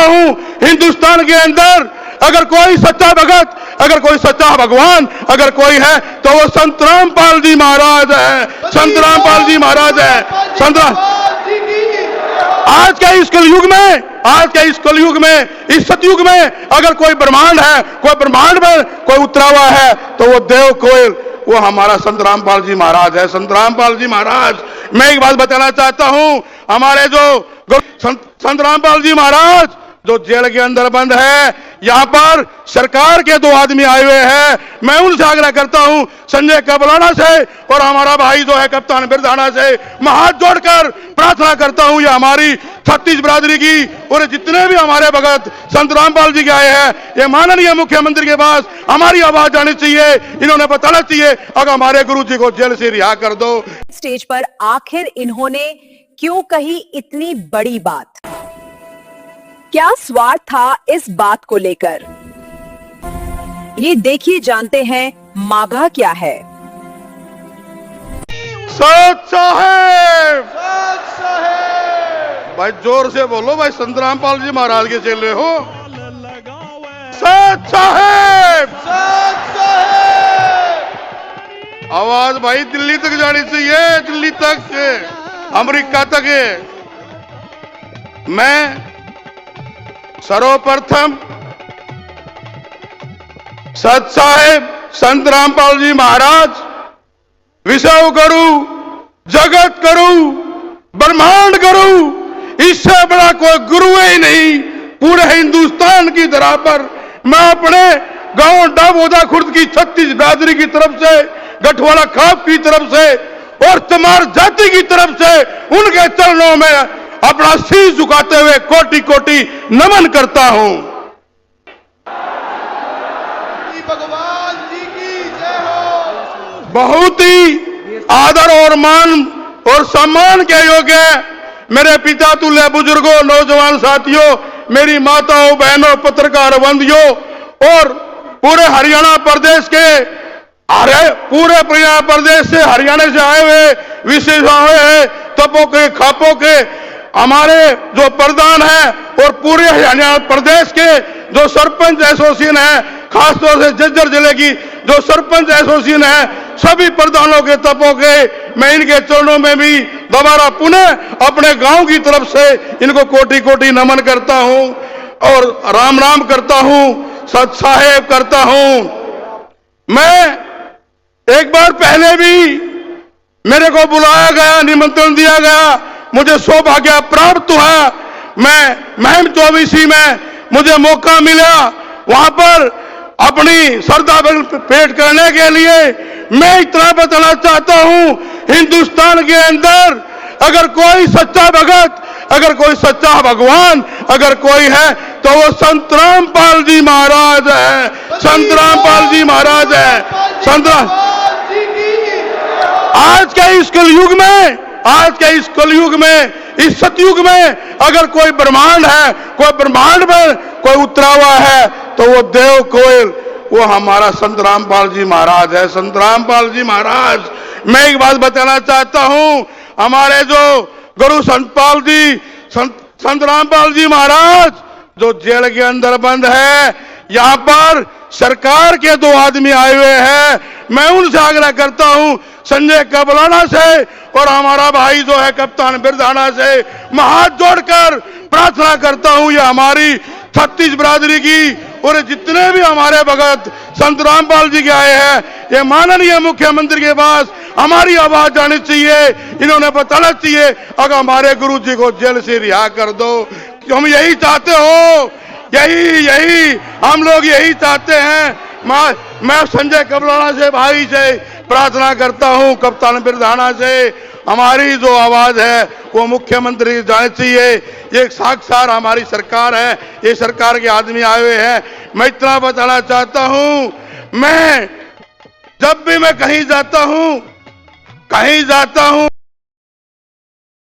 हूं, हिंदुस्तान के अंदर अगर कोई सच्चा भगत, अगर कोई सच्चा भगवान अगर कोई है तो वो संत रामपाल जी महाराज है, संत रामपाल जी महाराज है। संत आज के इस कलयुग में, आज के इस कलयुग में, इस सतयुग में अगर कोई ब्रह्मांड है, कोई ब्रह्मांड में कोई उतरा हुआ है तो वो देव कोयल, वो हमारा संत रामपाल जी महाराज है, संत रामपाल जी महाराज। मैं एक बात बताना चाहता हूं, हमारे जो संत रामपाल जी महाराज जो जेल के अंदर बंद है, यहां पर सरकार के 2 आदमी आए हुए हैं। मैं उनसे आग्रह करता हूं, संजय कबलाना से और हमारा भाई जो है कप्तान बिरधाना से, मैं हाथ जोड़कर प्रार्थना करता हूं, ये हमारी 36 बिरादरी की और जितने भी हमारे भगत संत रामपाल जी के आए हैं, ये माननीय मुख्यमंत्री के पास हमारी आवाज जानी चाहिए, इन्होंने बताना चाहिए अगर हमारे गुरु जी को जेल से रिहा कर दो। स्टेज पर आखिर इन्होंने क्यों कही इतनी बड़ी बात? क्या स्वार्थ था इस बात को लेकर? ये देखिए, जानते हैं माघा क्या है। सत साहेब, भाई जोर से बोलो भाई, संत रामपाल जी महाराज के चेले हो। सत साहेब, आवाज भाई दिल्ली तक जानी चाहिए, दिल्ली तक, अमेरिका तक। मैं सर्वप्रथम सत साहेब संत रामपाल जी महाराज विश्व गुरु, जगत गुरु, ब्रह्मांड गुरु, इससे बड़ा कोई गुरु ही नहीं पूरे हिंदुस्तान की धरा पर। मैं अपने गांव डाबोदा खुर्द की 36 बिरादरी की तरफ से, गठवाड़ा खाप की तरफ से और तमार जाति की तरफ से उनके चरणों में अपना शीश झुकाते हुए कोटि कोटि नमन करता हूं। भगवान जी की जय हो। बहुत ही आदर और मान और सम्मान के योग्य मेरे पिता तुल्य बुजुर्गों, नौजवान साथियों, मेरी माताओं, बहनों, पत्रकार बंधियों और पूरे हरियाणा प्रदेश के, पूरे प्रदेश से, हरियाणा से आए हुए, विशेष आए हैं तपों के, खापों के हमारे जो प्रधान हैं और पूरे हरियाणा प्रदेश के जो सरपंच एसोसिएशन है, खासतौर से झज्जर जिले की जो सरपंच एसोसिएशन है, सभी प्रधानों के, तपों के, मैं इनके चरणों में भी दोबारा पुनः अपने गांव की तरफ से इनको कोटि कोटि नमन करता हूं और राम राम करता हूं, सत साहेब करता हूं। मैं एक बार पहले भी मेरे को बुलाया गया, निमंत्रण दिया गया, मुझे सौभाग्य प्राप्त हुआ। मैं महम 24 में मुझे मौका मिला वहां पर अपनी श्रद्धा पेश करने के लिए। मैं इतना बताना चाहता हूं, हिंदुस्तान के अंदर अगर कोई सच्चा भगत, अगर कोई सच्चा भगवान अगर कोई है तो वो संत रामपाल जी महाराज है, संत रामपाल जी महाराज है। संत आज के इस कलयुग में, आज के इस कलयुग में, इस सतयुग में अगर कोई ब्रह्मांड है, कोई ब्रह्मांड में कोई उतरा हुआ है तो वो देव कोयल, वो हमारा संत रामपाल जी महाराज है, संत रामपाल जी महाराज। मैं एक बात बताना चाहता हूं, हमारे जो गुरु संतपाल जी, संत रामपाल जी महाराज जो जेल के अंदर बंद है, यहां पर सरकार के 2 आदमी आए हुए हैं। मैं उनसे आग्रह करता हूं, संजय कबलाना से और हमारा भाई जो है कप्तान बिरधाना से, मैं हाथ जोड़कर प्रार्थना करता हूं, ये हमारी 36 बिरादरी की और जितने भी हमारे भगत संत रामपाल जी के आए हैं, ये माननीय मुख्यमंत्री के पास हमारी आवाज जानी चाहिए, इन्होंने बताना चाहिए अगर हमारे गुरु जी को जेल से रिहा कर दो। हम यही चाहते हो, यही हम लोग यही चाहते हैं। मैं संजय कबलाना से, भाई से प्रार्थना करता हूं, कप्तान बिरधाना से, हमारी जो आवाज है वो मुख्यमंत्री की जानी चाहिए। ये साक्षात हमारी सरकार है, ये सरकार के आदमी आए हुए हैं। मैं इतना बताना चाहता हूं, मैं जब भी मैं कहीं जाता हूं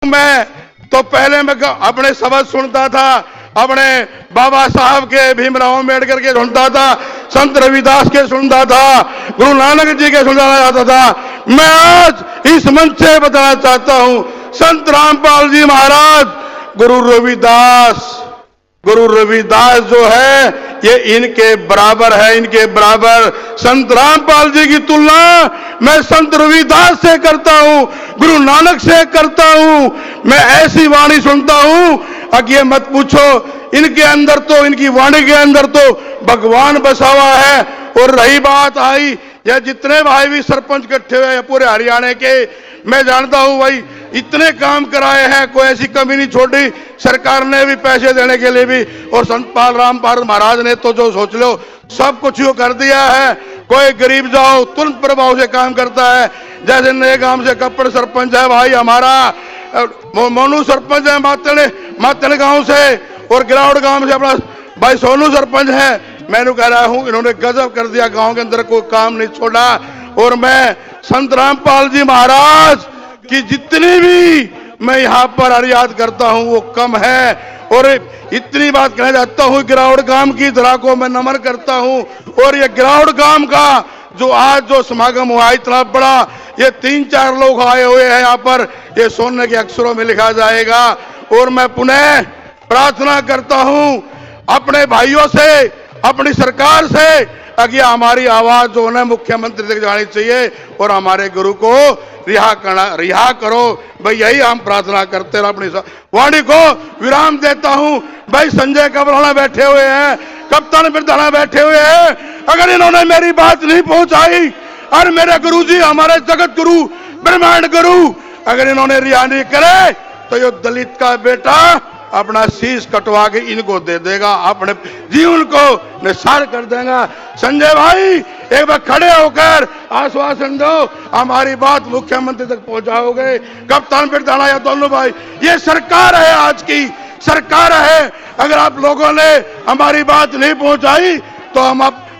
मैं तो पहले मैं अपने शब्द सुनता था, अपने बाबा साहब के, भीमराव अम्बेडकर के सुनता था, संत रविदास के सुनता था, गुरु नानक जी के सुनना चाहता था। मैं आज इस मंच से बताना चाहता हूं, संत रामपाल जी महाराज, गुरु रविदास, गुरु रविदास जो है ये इनके बराबर है, इनके बराबर। संत रामपाल जी की तुलना मैं संत रविदास से करता हूं, गुरु नानक से करता हूं। मैं ऐसी वाणी सुनता हूं, अब ये मत पूछो, इनके अंदर तो, इनकी वाणी के अंदर तो भगवान बसा हुआ है। और रही बात आई, यह जितने भाई भी सरपंच इकट्ठे हुए हैं पूरे हरियाणा के, मैं जानता हूं भाई इतने काम कराए हैं, कोई ऐसी कमी नहीं छोड़ी। सरकार ने भी पैसे देने के लिए भी, और संत रामपाल महाराज ने तो जो सोच लो सब कुछ यो कर दिया है। कोई गरीब जाओ तुरंत प्रभाव से काम करता है। जैसे नए गांव से कप्पड़ सरपंच है भाई हमारा, मोनू सरपंच है मातड़ गांव से, और गिरावड़ गांव से अपना भाई सोनू सरपंच है। मैंने कह रहा हूं इन्होंने गजब कर दिया, गांव के अंदर कोई काम नहीं छोड़ा। और मैं संत रामपाल जी महाराज की जितनी भी मैं यहाँ पर याद करता हूँ वो कम है। और इतनी बात कहना चाहता हूँ, गिरावड़ गांव की धरा को मैं नमन करता हूँ। और ये गिरावड़ गांव का जो आज जो समागम हुआ इतना बड़ा, ये 3-4 लोग आए हुए हैं यहाँ पर, ये सोने के अक्षरों में लिखा जाएगा। और मैं पुनः प्रार्थना करता हूँ अपने भाइयों से, अपनी सरकार से, अगर हमारी आवाज जो है मुख्यमंत्री तक जानी चाहिए और हमारे गुरु को रिहा करो भाई, यही हम प्रार्थना करते हैं। अपनी वाणी को विराम देता हूं। भाई संजय कबराना बैठे हुए हैं, कप्तान बिरधाना बैठे हुए हैं, अगर इन्होंने मेरी बात नहीं पहुंचाई और मेरे गुरु जी हमारे जगत गुरु ब्रह्मांड गुरु अगर इन्होंने रिहा नहीं करे तो ये दलित का बेटा अपना शीश कटवा के इनको दे देगा, अपने जीवन को निसार कर देगा। संजय भाई एक बार खड़े होकर आश्वासन दो, हमारी बात मुख्यमंत्री तक पहुंचाओगे। कप्तान बिरधाना या दोनों भाई, ये सरकार है, आज की सरकार है। अगर आप लोगों ने हमारी बात नहीं पहुंचाई तो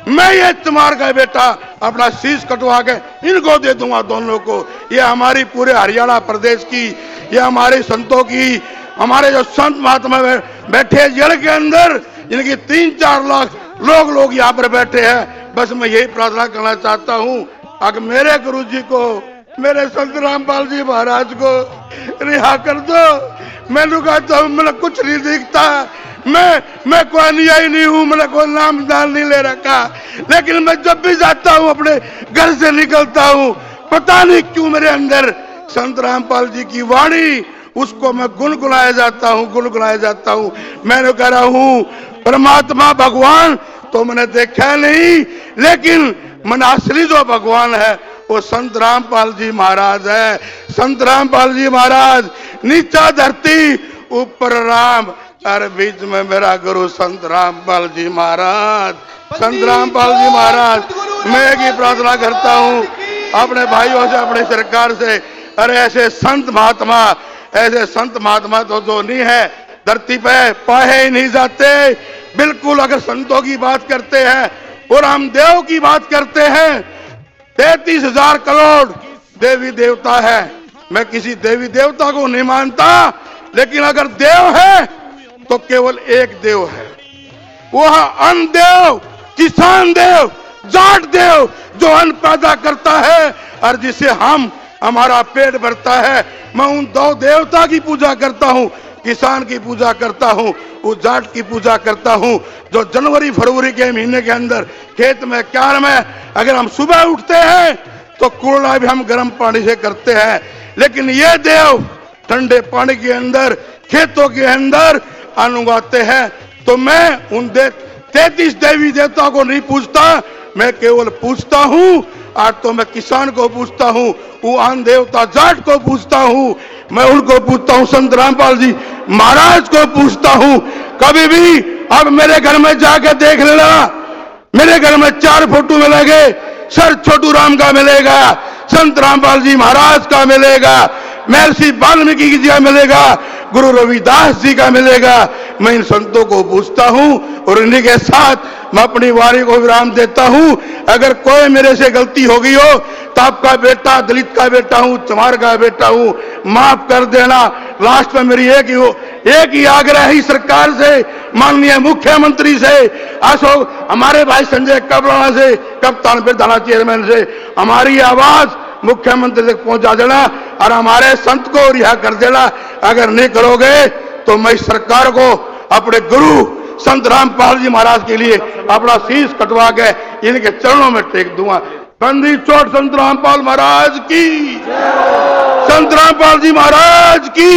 मैं ये तुम्हार का बेटा अपना शीश कटवा के इनको दे दूंगा दोनों को। ये हमारी पूरे हरियाणा प्रदेश की, ये हमारे संतों की, हमारे जो संत महात्मा बैठे जेल के अंदर, जिनकी 3-4 लाख लोग यहाँ पर बैठे हैं, बस मैं यही प्रार्थना करना चाहता हूँ, अगर मेरे गुरु जी को, मेरे संत रामपाल जी महाराज को रिहा कर दो। मैं कहता हूँ मैंने कुछ नहीं दिखता, मैं कोई अनुयायी नहीं हूँ, मैंने कोई नाम दान नहीं ले रखा, लेकिन मैं जब भी जाता हूँ अपने घर से निकलता हूँ, पता नहीं क्यों मेरे अंदर संत रामपाल जी की वाणी उसको मैं गुनगुनाया जाता हूँ। मैंने कह रहा हूँ परमात्मा भगवान तो मैंने देखा नहीं, लेकिन मन असली जो भगवान है वो संत रामपाल जी महाराज है। संत रामपाल जी महाराज, नीचा धरती ऊपर राम, अरे बीच में मेरा गुरु संत रामपाल जी महाराज। संत रामपाल जी महाराज, मैं एक ही प्रार्थना करता हूँ अपने भाइयों से, अपनी सरकार से, अरे ऐसे संत महात्मा तो जो नहीं है धरती पे, पाए ही नहीं जाते बिल्कुल। अगर संतों की बात करते हैं और हम देव की बात करते हैं, 33,000 करोड़ देवी देवता है। मैं किसी देवी देवता को नहीं मानता, लेकिन अगर देव है तो केवल एक देव है, वह अन्न देव, किसान देव, जाट देव, जो अन्न पैदा करता है और जिसे हमारा पेट भरता है। मैं उन 2 देवता की पूजा करता हूँ, किसान की पूजा करता हूँ, उस जाट की पूजा करता हूँ जो जनवरी फरवरी के महीने के अंदर खेत में, क्यार में अगर हम सुबह उठते हैं तो कुल्ला भी हम गर्म पानी से करते हैं, लेकिन ये देव ठंडे पानी के अंदर, खेतों के अंदर अन्न उगाते हैं। तो मैं उन 33 देवी देवता को नहीं पूछता, मैं केवल पूछता हूँ, आज तो मैं किसान को पूछता हूँ, वो अन्न देवता जाट को पूछता हूँ, मैं उनको पूछता हूँ, संत रामपाल जी महाराज को पूछता हूँ। कभी भी अब मेरे घर में जाके देख लेना, मेरे घर में 4 फोटो मिलेंगे, सर छोटू राम का मिलेगा, संत रामपाल जी महाराज का मिलेगा, महर्षि वाल्मीकि जी का मिलेगा, गुरु रविदास जी का मिलेगा। मैं इन संतों को पूछता हूँ और इन्हीं के साथ मैं अपनी वाणी को विराम देता हूँ। अगर कोई मेरे से गलती हो गई हो तो आपका बेटा, दलित का बेटा हूँ, चमार का बेटा हूँ, माफ कर देना। लास्ट में मेरी एक ही आग्रह ही सरकार से, माननीय मुख्यमंत्री से, अशोक हमारे भाई संजय कबराना से, कप्तान बिरधाना चेयरमैन से, हमारी आवाज मुख्यमंत्री तक पहुंचा देना और हमारे संत को रिहा कर देना। अगर नहीं करोगे तो मैं सरकार को अपने गुरु संत रामपाल जी महाराज के लिए अपना शीश कटवा के इनके चरणों में टेक दूंगा। बंदी चोट संत रामपाल महाराज की, संत रामपाल जी महाराज की।